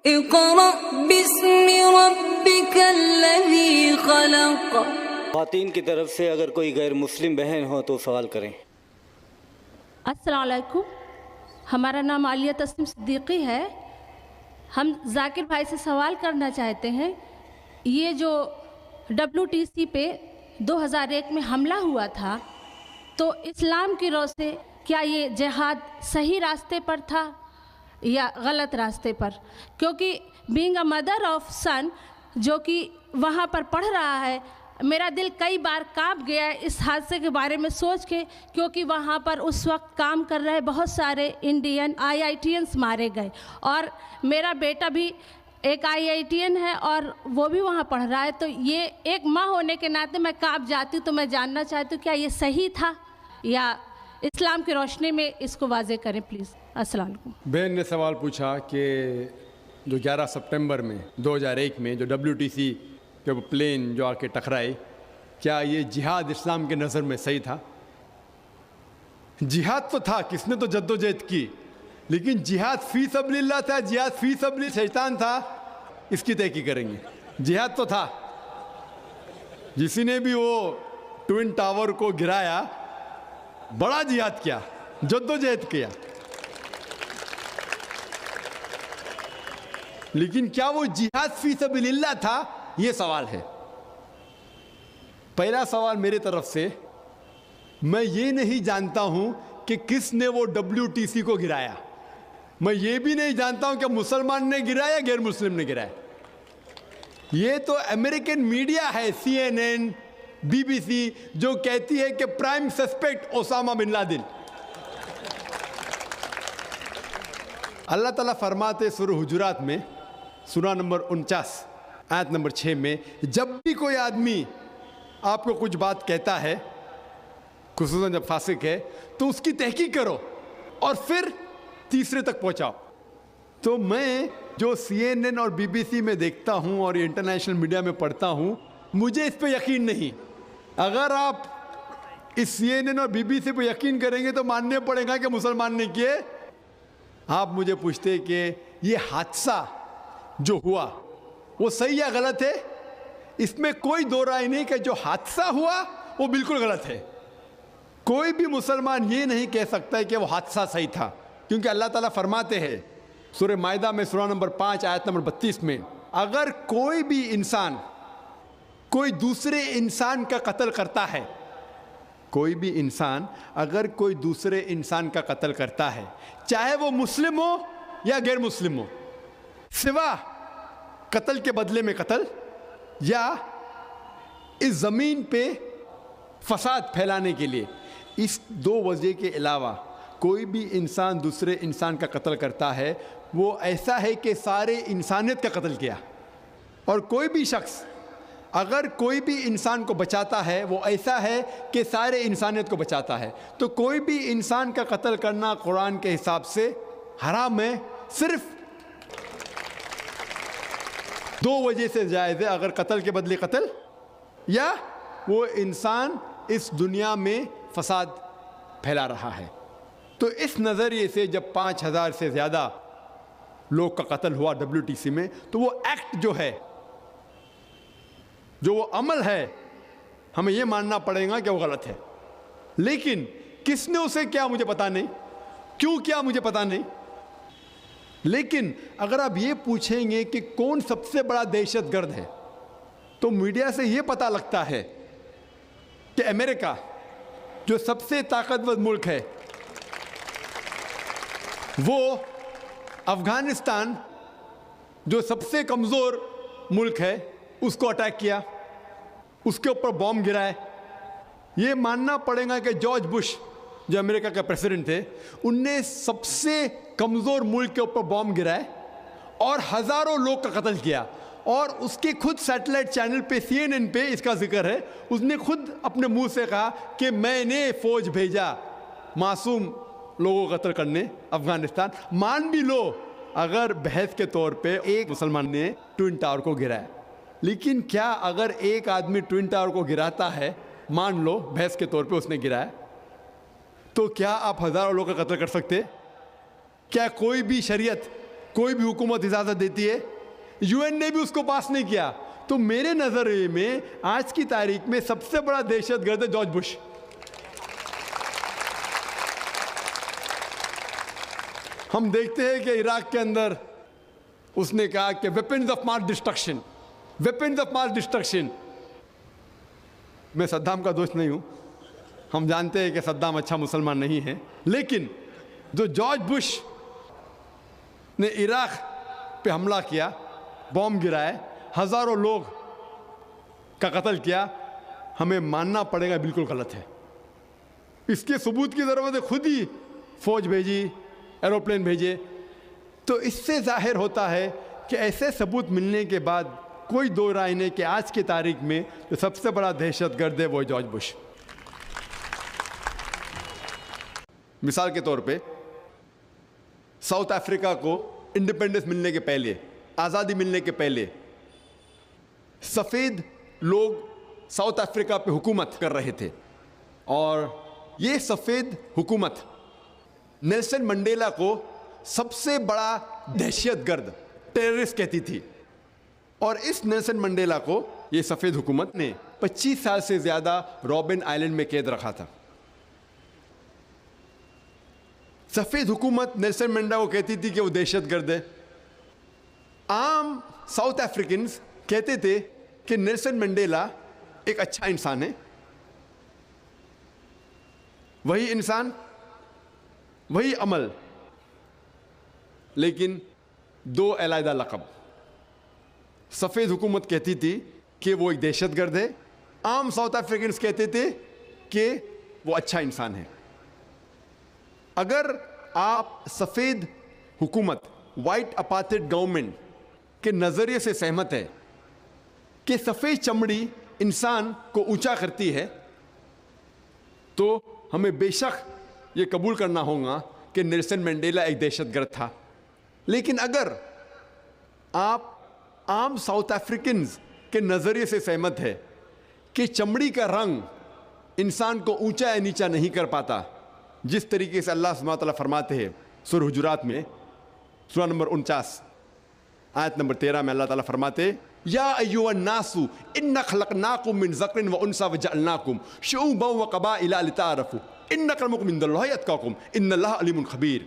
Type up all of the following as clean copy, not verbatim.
اقرأ باسم ربك الذي خلق۔ خواتین کی طرف سے اگر کوئی غیر مسلم بہن ہو تو سوال کریں۔ السلام علیکم، ہمارا نام عالیہ تسنیم صدیقی ہے۔ ہم ذاکر بھائی سے سوال کرنا چاہتے ہیں، یہ جو WTC پہ 2001 میں حملہ ہوا تھا، تو اسلام کی رو سے کیا یہ جہاد صحیح راستے پر تھا یا غلط راستے پر؟ کیونکہ being a mother of sun جو کہ وہاں پر پڑھ رہا ہے، میرا دل کئی بار کانپ گیا ہے اس حادثے کے بارے میں سوچ کے، کیونکہ وہاں پر اس وقت کام کر رہے بہت سارے انڈین IITians مارے گئے، اور میرا بیٹا بھی ایک IITian ہے اور وہ بھی وہاں پڑھ رہا ہے۔ تو یہ ایک ماں ہونے کے ناطے میں کانپ جاتی ہوں، تو میں جاننا چاہتی ہوں کیا یہ صحیح تھا یا اسلام کی روشنی میں اس کو واضح کریں پلیز۔ السلام علیکم۔ بہن نے سوال پوچھا کہ جو 11 سپٹمبر میں 2001 میں جو WTC کے وہ پلین جو آ کے ٹکرائی، کیا یہ جہاد اسلام کے نظر میں صحیح تھا؟ جہاد تو تھا، کس نے تو جدوجہد کی، لیکن جہاد فی سبیل اللہ تھا، جہاد فی سبیل شیطان تھا، اس کی تحقیق کریں گے۔ جہاد تو تھا، جسی نے بھی وہ ٹوئن ٹاور کو گرایا بڑا جہاد کیا، جدوجہد کیا، لیکن کیا وہ جہاد فی سبیل اللہ تھا، یہ سوال ہے۔ پہلا سوال میرے طرف سے، میں یہ نہیں جانتا ہوں کہ کس نے وہ WTC کو گرایا، میں یہ بھی نہیں جانتا ہوں کہ مسلمان نے گرایا غیر مسلم نے گرایا۔ یہ تو امریکن میڈیا ہے، CNN BBC جو کہتی ہے کہ پرائم سسپیکٹ اسامہ بن لادن۔ اللہ تعالیٰ فرماتے سورہ حجرات میں سورہ نمبر 49 آیت نمبر 6 میں، جب بھی کوئی آدمی آپ کو کچھ بات کہتا ہے، خصوصاً جب فاسق ہے، تو اس کی تحقیق کرو اور پھر تیسرے تک پہنچاؤ۔ تو میں جو CNN اور BBC میں دیکھتا ہوں اور انٹرنیشنل میڈیا میں پڑھتا ہوں، مجھے اس پہ یقین نہیں۔ اگر آپ اس CNN اور BBC پہ یقین کریں گے تو ماننے پڑے گا کہ مسلمان نے کیے۔ آپ مجھے پوچھتے کہ یہ حادثہ جو ہوا وہ صحیح یا غلط ہے؟ اس میں کوئی دو رائے نہیں کہ جو حادثہ ہوا وہ بالکل غلط ہے۔ کوئی بھی مسلمان یہ نہیں کہہ سکتا ہے کہ وہ حادثہ صحیح تھا، کیونکہ اللہ تعالیٰ فرماتے ہیں سورہ مائدہ میں سورہ نمبر 5 آیت نمبر 32 میں، اگر کوئی بھی انسان کوئی دوسرے انسان کا قتل کرتا ہے، کوئی بھی انسان اگر کوئی دوسرے انسان کا قتل کرتا ہے، چاہے وہ مسلم ہو یا غیر مسلم ہو، سوا قتل کے بدلے میں قتل یا اس زمین پہ فساد پھیلانے کے لیے، اس دو وجہ کے علاوہ کوئی بھی انسان دوسرے انسان کا قتل کرتا ہے، وہ ایسا ہے کہ سارے انسانیت کا قتل کیا۔ اور کوئی بھی شخص اگر کوئی بھی انسان کو بچاتا ہے، وہ ایسا ہے کہ سارے انسانیت کو بچاتا ہے۔ تو کوئی بھی انسان کا قتل کرنا قرآن کے حساب سے حرام ہے، صرف دو وجہ سے جائز ہے، اگر قتل کے بدلے قتل یا وہ انسان اس دنیا میں فساد پھیلا رہا ہے۔ تو اس نظریے سے جب 5000 سے زیادہ لوگ کا قتل ہوا WTC میں، تو وہ ایکٹ جو ہے، جو وہ عمل ہے، ہمیں یہ ماننا پڑے گا کہ وہ غلط ہے۔ لیکن کس نے اسے کیا مجھے پتا نہیں، کیوں کیا مجھے پتا نہیں۔ لیکن اگر آپ یہ پوچھیں گے کہ کون سب سے بڑا دہشت گرد ہے، تو میڈیا سے یہ پتہ لگتا ہے کہ امریکہ جو سب سے طاقتور ملک ہے، وہ افغانستان جو سب سے کمزور ملک ہے اس کو اٹیک کیا، اس کے اوپر بم گرائے۔ یہ ماننا پڑے گا کہ جارج بش جو امریکہ کا پریزیڈنٹ تھے، ان نے سب سے کمزور ملک کے اوپر بم گرائے اور ہزاروں لوگ کا قتل کیا، اور اس کے خود سیٹلائٹ چینل پہ CNN پہ اس کا ذکر ہے، اس نے خود اپنے منہ سے کہا کہ میں نے فوج بھیجا معصوم لوگوں کو قتل کرنے افغانستان۔ مان بھی لو اگر بحث کے طور پہ ایک مسلمان نے ٹوئن ٹاور کو گرایا، لیکن کیا اگر ایک آدمی ٹوئن ٹاور کو گراتا ہے، مان لو بحث کے طور پہ اس نے گرایا، تو کیا آپ ہزاروں لوگوں کا قتل کر سکتے؟ کیا کوئی بھی شریعت کوئی بھی حکومت اجازت دیتی ہے، UN نے بھی اس کو پاس نہیں کیا. تو میرے نظریے میں آج کی تاریخ میں سب سے بڑا دہشت گرد ہے جارج بش. ہم دیکھتے ہیں کہ عراق کے اندر اس نے کہا کہ weapons of mass destruction, weapons of mass destruction. میں صدام کا دوست نہیں ہوں، ہم جانتے ہیں کہ صدام اچھا مسلمان نہیں ہے، لیکن جو جارج بش نے عراق پہ حملہ کیا، بوم گرائے، ہزاروں لوگ کا قتل کیا، ہمیں ماننا پڑے گا بالکل غلط ہے. اس کے ثبوت کی ضرورت ہے، خود ہی فوج بھیجی، ایروپلین بھیجے. تو اس سے ظاہر ہوتا ہے کہ ایسے ثبوت ملنے کے بعد کوئی دو رائے نہیں کہ آج کی تاریخ میں جو سب سے بڑا دہشت گرد ہے وہ جارج بش. مثال کے طور پہ ساؤتھ افریقہ کو انڈیپینڈنس ملنے کے پہلے، آزادی ملنے کے پہلے، سفید لوگ ساؤتھ افریقہ پہ حکومت کر رہے تھے، اور یہ سفید حکومت نیلسن منڈیلا کو سب سے بڑا دہشت گرد، ٹیررسٹ کہتی تھی. اور اس نیلسن منڈیلا کو یہ سفید حکومت نے 25 سال سے زیادہ رابن آئلینڈ میں قید رکھا تھا. سفید حکومت نیلسن منڈیلا کو کہتی تھی کہ وہ دہشت گرد ہے. عام ساؤتھ افریقنز کہتے تھے کہ نیلسن منڈیلا ایک اچھا انسان ہے. وہی انسان، وہی عمل، لیکن دو علیحدہ لقب. سفید حکومت کہتی تھی کہ وہ ایک دہشت گرد ہے، عام ساؤتھ افریقنز کہتے تھے کہ وہ اچھا انسان ہے. اگر آپ سفید حکومت، وائٹ اپارتھائڈ گورنمنٹ کے نظریے سے سہمت ہے کہ سفید چمڑی انسان کو اونچا کرتی ہے، تو ہمیں بے شک یہ قبول کرنا ہوگا کہ نیلسن منڈیلا ایک دہشت گرد تھا. لیکن اگر آپ عام ساؤتھ افریقنز کے نظریے سے سہمت ہے کہ چمڑی کا رنگ انسان کو اونچا یا نیچا نہیں کر پاتا، جس طریقے سے اللہ سبحانہ وتعالیٰ فرماتے ہیں سورہ حجرات میں، سورہ نمبر 49 آیت نمبر 13 میں اللہ تعالیٰ فرماتے، یا ایھا الناس انا خلقناکم من ذکر و انثی وجعلناکم شعوبا وقبائل لتعارفوا ان اکرمکم عند اللہ اتقاکم ان اللہ علیم خبیر.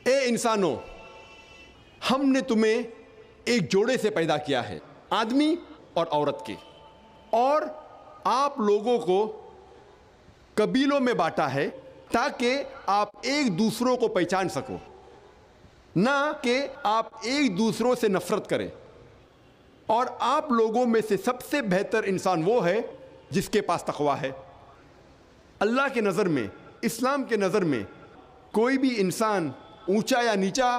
اے انسانوں، ہم نے تمہیں ایک جوڑے سے پیدا کیا ہے، آدمی اور عورت کے، اور آپ لوگوں کو قبیلوں میں بانٹا ہے تاکہ آپ ایک دوسروں کو پہچان سکو، نہ کہ آپ ایک دوسروں سے نفرت کریں. اور آپ لوگوں میں سے سب سے بہتر انسان وہ ہے جس کے پاس تقویٰ ہے. اللہ کے نظر میں، اسلام کے نظر میں، کوئی بھی انسان اونچا یا نیچا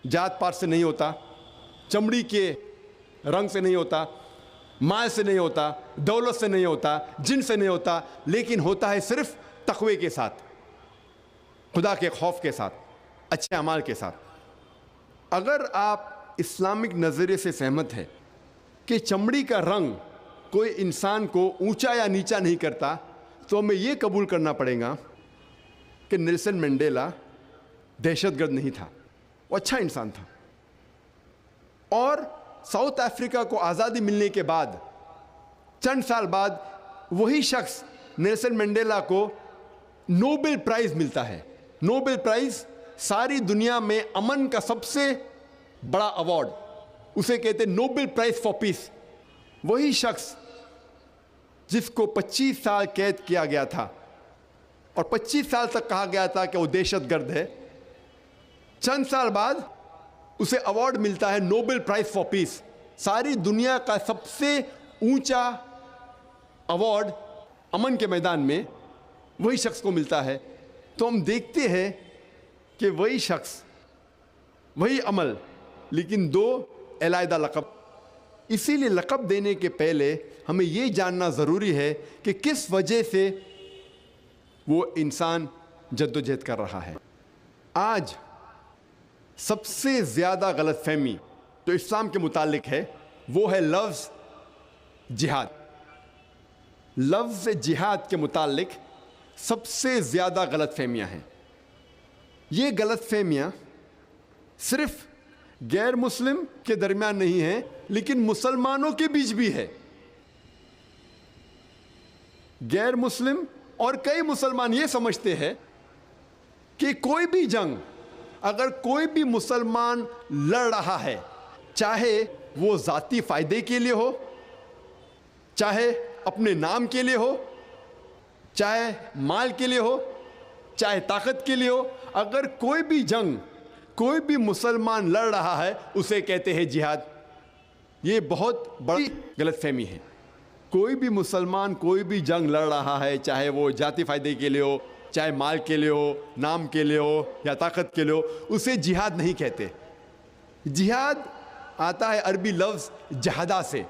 جات پات سے نہیں ہوتا، چمڑی کے رنگ سے نہیں ہوتا، مال سے نہیں ہوتا، دولت سے نہیں ہوتا، جن سے نہیں ہوتا، لیکن ہوتا ہے صرف تقوی کے ساتھ، خدا کے خوف کے ساتھ، اچھے اعمال کے ساتھ. اگر آپ اسلامک نظریے سے سہمت ہے کہ چمڑی کا رنگ کوئی انسان کو اونچا یا نیچا نہیں کرتا، تو ہمیں یہ قبول کرنا پڑے گا کہ نیلسن منڈیلا دہشت گرد نہیں تھا، وہ اچھا انسان تھا. اور ساؤتھ افریقہ کو آزادی ملنے کے بعد چند سال بعد وہی شخص نیلسن منڈیلا کو نوبل پرائز ملتا ہے. نوبل پرائز ساری دنیا میں امن کا سب سے بڑا ایوارڈ، اسے کہتے ہیں نوبل پرائز فار پیس. وہی شخص جس کو 25 سال قید کیا گیا تھا اور 25 سال تک کہا گیا تھا کہ وہ دہشت گرد ہے، چند سال بعد اسے ایوارڈ ملتا ہے نوبل پرائز فار پیس. ساری دنیا کا سب سے اونچا ایوارڈ امن کے میدان میں وہی شخص کو ملتا ہے. تو ہم دیکھتے ہیں کہ وہی شخص، وہی عمل، لیکن دو علیحدہ لقب. اسی لیے لقب دینے کے پہلے ہمیں یہ جاننا ضروری ہے کہ کس وجہ سے وہ انسان جدوجہد کر رہا ہے. آج سب سے زیادہ غلط فہمی جو اسلام کے متعلق ہے وہ ہے لفظ جہاد. لفظ جہاد کے متعلق سب سے زیادہ غلط فہمیاں ہیں. یہ غلط فہمیاں صرف غیر مسلم کے درمیان نہیں ہیں لیکن مسلمانوں کے بیچ بھی ہے. غیر مسلم اور کئی مسلمان یہ سمجھتے ہیں کہ کوئی بھی جنگ اگر کوئی بھی مسلمان لڑ رہا ہے، چاہے وہ ذاتی فائدے کے لیے ہو، چاہے اپنے نام کے لیے ہو، چاہے مال کے لیے ہو، چاہے طاقت کے لیے ہو، اگر کوئی بھی جنگ کوئی بھی مسلمان لڑ رہا ہے اسے کہتے ہیں جہاد. یہ بہت بڑی غلط فہمی ہے. کوئی بھی مسلمان کوئی بھی جنگ لڑ رہا ہے، چاہے وہ ذاتی فائدے کے لیے ہو، چاہے مال کے لیے ہو، نام کے لیے ہو یا طاقت کے لیے ہو، اسے جہاد نہیں کہتے. جہاد آتا ہے عربی لفظ جہادہ سے،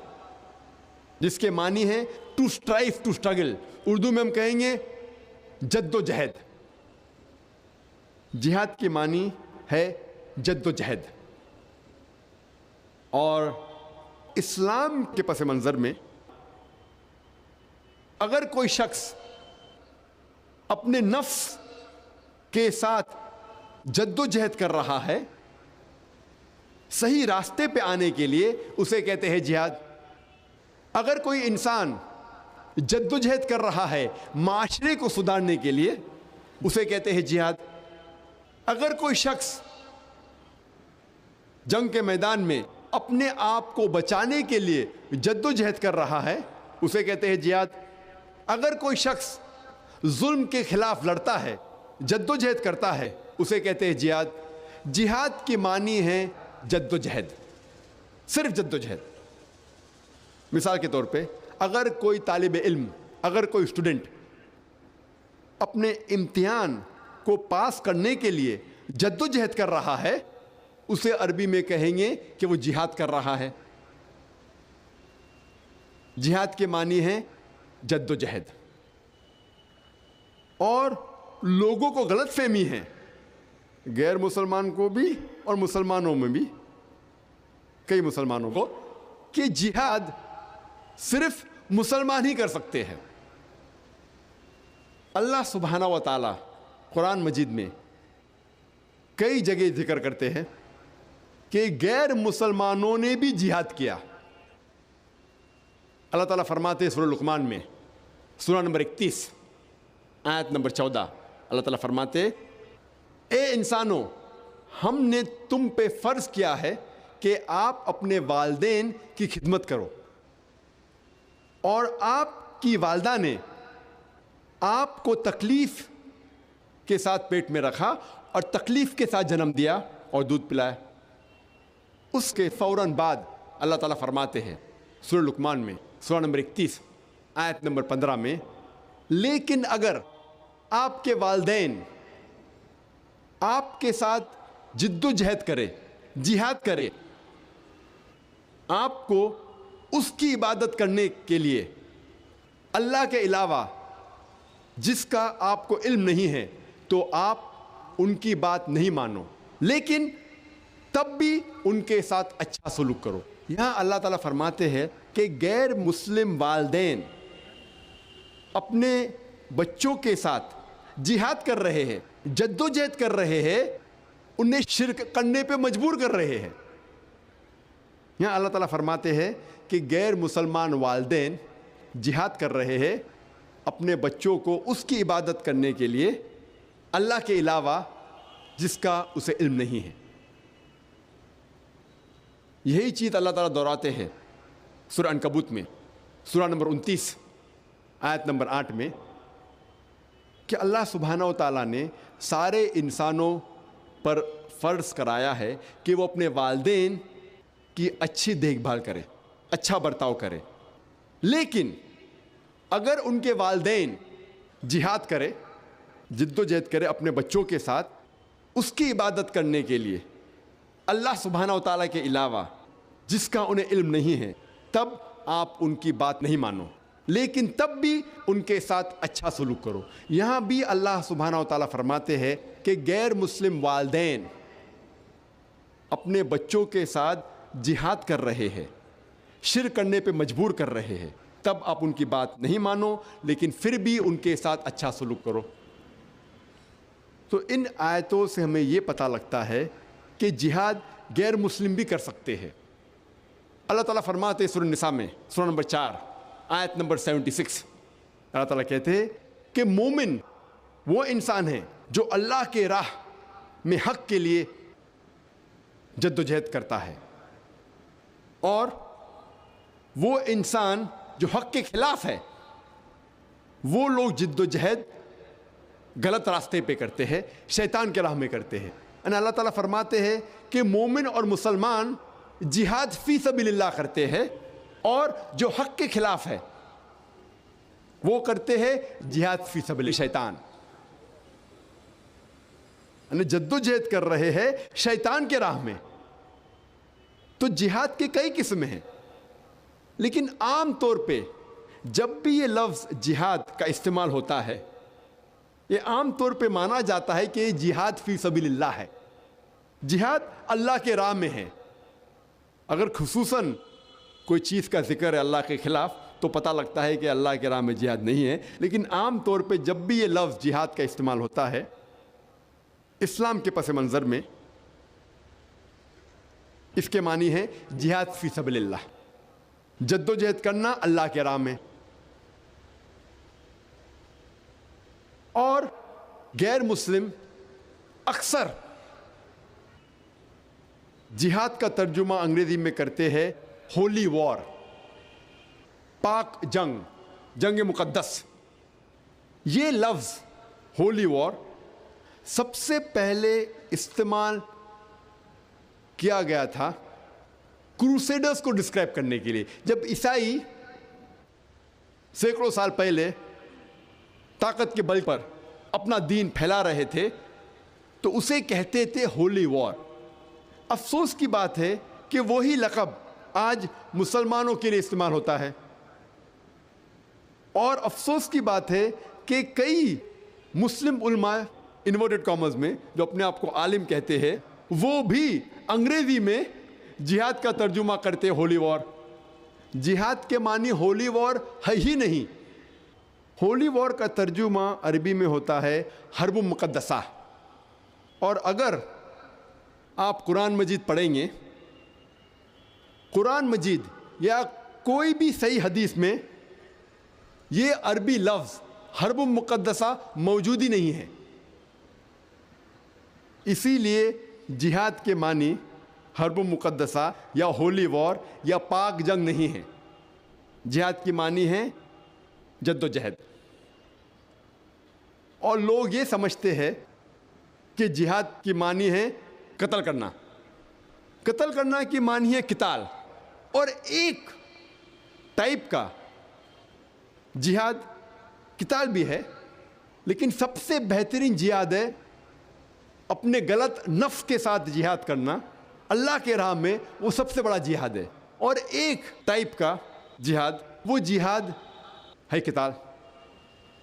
جس کے معنی ہے to strive, to struggle. Urdu میں ہم کہیں گے جد و جہد. جہاد کے معنی ہے جد و جہد. اور اسلام کے پس منظر میں اگر کوئی شخص اپنے نفس کے ساتھ جد و جہد کر رہا ہے صحیح راستے پہ آنے کے لیے، اسے کہتے ہیں جہاد. اگر کوئی انسان جد و جہد کر رہا ہے معاشرے کو سدھارنے کے لیے، اسے کہتے ہیں جہاد. اگر کوئی شخص جنگ کے میدان میں اپنے آپ کو بچانے کے لیے جد و جہد کر رہا ہے، اسے کہتے ہیں جہاد. اگر کوئی شخص ظلم کے خلاف لڑتا ہے، جد و جہد کرتا ہے، اسے کہتے ہیں جہاد. جہاد کی معنی ہے جد و جہد، صرف جد و جہد. مثال کے طور پہ اگر کوئی طالب علم، اگر کوئی اسٹوڈنٹ اپنے امتحان کو پاس کرنے کے لیے جد و جہد کر رہا ہے، اسے عربی میں کہیں گے کہ وہ جہاد کر رہا ہے. جہاد کے معنی ہے جد و جہد. اور لوگوں کو غلط فہمی ہے، غیر مسلمان کو بھی اور مسلمانوں میں بھی، کئی مسلمانوں کو، کہ جہاد صرف مسلمان ہی کر سکتے ہیں. اللہ سبحانہ و تعالی قرآن مجید میں کئی جگہ ذکر کرتے ہیں کہ غیر مسلمانوں نے بھی جہاد کیا. اللہ تعالیٰ فرماتے ہیں سورہ لقمان میں، سورہ نمبر 31 آیت نمبر 14، اللہ تعالیٰ فرماتے اے انسانوں، ہم نے تم پہ فرض کیا ہے کہ آپ اپنے والدین کی خدمت کرو، اور آپ کی والدہ نے آپ کو تکلیف کے ساتھ پیٹ میں رکھا اور تکلیف کے ساتھ جنم دیا اور دودھ پلایا. اس کے فوراً بعد اللہ تعالیٰ فرماتے ہیں سورہ لقمان میں سورہ نمبر 31 آیت نمبر 15 میں، لیکن اگر آپ کے والدین آپ کے ساتھ جد و جہد کرے، جہاد کرے، آپ کو اس کی عبادت کرنے کے لیے اللہ کے علاوہ جس کا آپ کو علم نہیں ہے، تو آپ ان کی بات نہیں مانو، لیکن تب بھی ان کے ساتھ اچھا سلوک کرو. یہاں اللہ تعالیٰ فرماتے ہیں کہ غیر مسلم والدین اپنے بچوں کے ساتھ جہاد کر رہے ہیں، جد و جہد کر رہے ہیں، انہیں شرک کرنے پہ مجبور کر رہے ہیں. یہاں اللہ تعالیٰ فرماتے ہیں کہ غیر مسلمان والدین جہاد کر رہے ہیں اپنے بچوں کو اس کی عبادت کرنے کے لیے اللہ کے علاوہ جس کا اسے علم نہیں ہے. یہی چیز اللہ تعالیٰ دہراتے ہیں سورہ عنکبوت میں سورہ نمبر 29 آیت نمبر 8 میں کہ اللہ سبحانہ و تعالیٰ نے سارے انسانوں پر فرض کرایا ہے کہ وہ اپنے والدین کی اچھی دیکھ بھال کرے، اچھا برتاؤ کرے. لیکن اگر ان کے والدین جہاد کرے، جد و جہد کرے اپنے بچوں کے ساتھ اس کی عبادت کرنے کے لیے اللہ سبحانہ و تعالیٰ کے علاوہ جس کا انہیں علم نہیں ہے، تب آپ ان کی بات نہیں مانو، لیکن تب بھی ان کے ساتھ اچھا سلوک کرو. یہاں بھی اللہ سبحانہ و تعالیٰ فرماتے ہیں کہ غیر مسلم والدین اپنے بچوں کے ساتھ جہاد کر رہے ہیں، شرک کرنے پہ مجبور کر رہے ہیں، تب آپ ان کی بات نہیں مانو، لیکن پھر بھی ان کے ساتھ اچھا سلوک کرو. تو ان آیتوں سے ہمیں یہ پتہ لگتا ہے کہ جہاد غیر مسلم بھی کر سکتے ہیں۔ اللہ تعالیٰ فرماتے سورہ النساء میں سورہ نمبر 4 آیت نمبر 76، اللہ تعالیٰ کہتے ہیں کہ مومن وہ انسان ہے جو اللہ کے راہ میں حق کے لیے جد و جہد کرتا ہے، اور وہ انسان جو حق کے خلاف ہے وہ لوگ جد و جہد غلط راستے پہ کرتے ہیں، شیطان کے راہ میں کرتے ہیں۔ اللہ تعالیٰ فرماتے ہیں کہ مومن اور مسلمان جہاد فی سبیل اللہ کرتے ہیں، اور جو حق کے خلاف ہے وہ کرتے ہیں جہاد فی سبیل شیطان، یعنی جد و جہد کر رہے ہیں شیطان کے راہ میں۔ تو جہاد کے کئی قسمیں ہیں، لیکن عام طور پہ جب بھی یہ لفظ جہاد کا استعمال ہوتا ہے، یہ عام طور پہ مانا جاتا ہے کہ یہ جہاد فی سبیل اللہ ہے، جہاد اللہ کے راہ میں ہے۔ اگر خصوصاً کوئی چیز کا ذکر ہے اللہ کے خلاف تو پتہ لگتا ہے کہ اللہ کے راہ میں جہاد نہیں ہے، لیکن عام طور پہ جب بھی یہ لفظ جہاد کا استعمال ہوتا ہے اسلام کے پس منظر میں، اس کے معنی ہے جہاد فی سبیل اللہ، جد و جہد کرنا اللہ کے راہ میں۔ اور غیر مسلم اکثر جہاد کا ترجمہ انگریزی میں کرتے ہیں ہولی وار، پاک جنگ، جنگ مقدس۔ یہ لفظ ہولی وار سب سے پہلے استعمال کیا گیا تھا کروسیڈرز کو ڈسکرائب کرنے کے لیے۔ جب عیسائی سینکڑوں سال پہلے طاقت کے بل پر اپنا دین پھیلا رہے تھے تو اسے کہتے تھے ہولی وار۔ افسوس کی بات ہے کہ وہی لقب آج مسلمانوں کے لیے استعمال ہوتا ہے، اور افسوس کی بات ہے کہ کئی مسلم علماء انورٹڈ کامرز میں جو اپنے آپ کو عالم کہتے ہیں وہ بھی انگریزی میں جہاد کا ترجمہ کرتے ہولی وار۔ جہاد کے معنی ہولی وار ہے ہی نہیں۔ ہولی وار کا ترجمہ عربی میں ہوتا ہے حرب مقدسہ، اور اگر آپ قرآن مجید پڑھیں گے، قرآن مجید یا کوئی بھی صحیح حدیث میں یہ عربی لفظ حرب مقدسہ موجود ہی نہیں ہے۔ اسی لیے جہاد کے معنی حرب مقدسہ یا ہولی وار یا پاک جنگ نہیں ہے۔ جہاد کی معنی ہے جد و جہد، اور لوگ یہ سمجھتے ہیں کہ جہاد کی معنی ہے قتل کرنا، قتل کرنا کی معنی ہے قتال، اور ایک ٹائپ کا جہاد قتال بھی ہے، لیکن سب سے بہترین جہاد ہے اپنے غلط نفس کے ساتھ جہاد کرنا اللہ کے راہ میں، وہ سب سے بڑا جہاد ہے۔ اور ایک ٹائپ کا جہاد، وہ جہاد ہے قتال،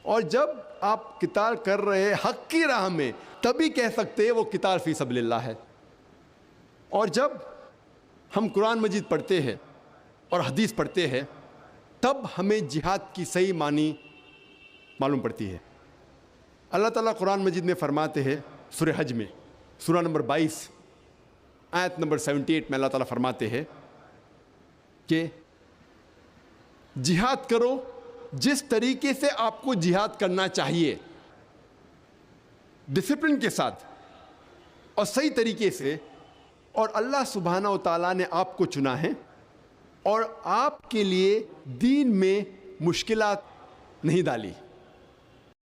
اور جب آپ قتال کر رہے حق کی راہ میں تبھی کہہ سکتے ہیں وہ قتال فی سبیل اللہ ہے۔ اور جب ہم قرآن مجید پڑھتے ہیں اور حدیث پڑھتے ہیں تب ہمیں جہاد کی صحیح معنی معلوم پڑتی ہے۔ اللہ تعالیٰ قرآن مجید میں فرماتے ہیں سورہ حج میں سورہ نمبر 22 آیت نمبر 78 میں اللہ تعالیٰ فرماتے ہیں کہ جہاد کرو جس طریقے سے آپ کو جہاد کرنا چاہیے، ڈسپلن کے ساتھ اور صحیح طریقے سے، اور اللہ سبحانہ و تعالیٰ نے آپ کو چنا ہے اور آپ کے لیے دین میں مشکلات نہیں ڈالی۔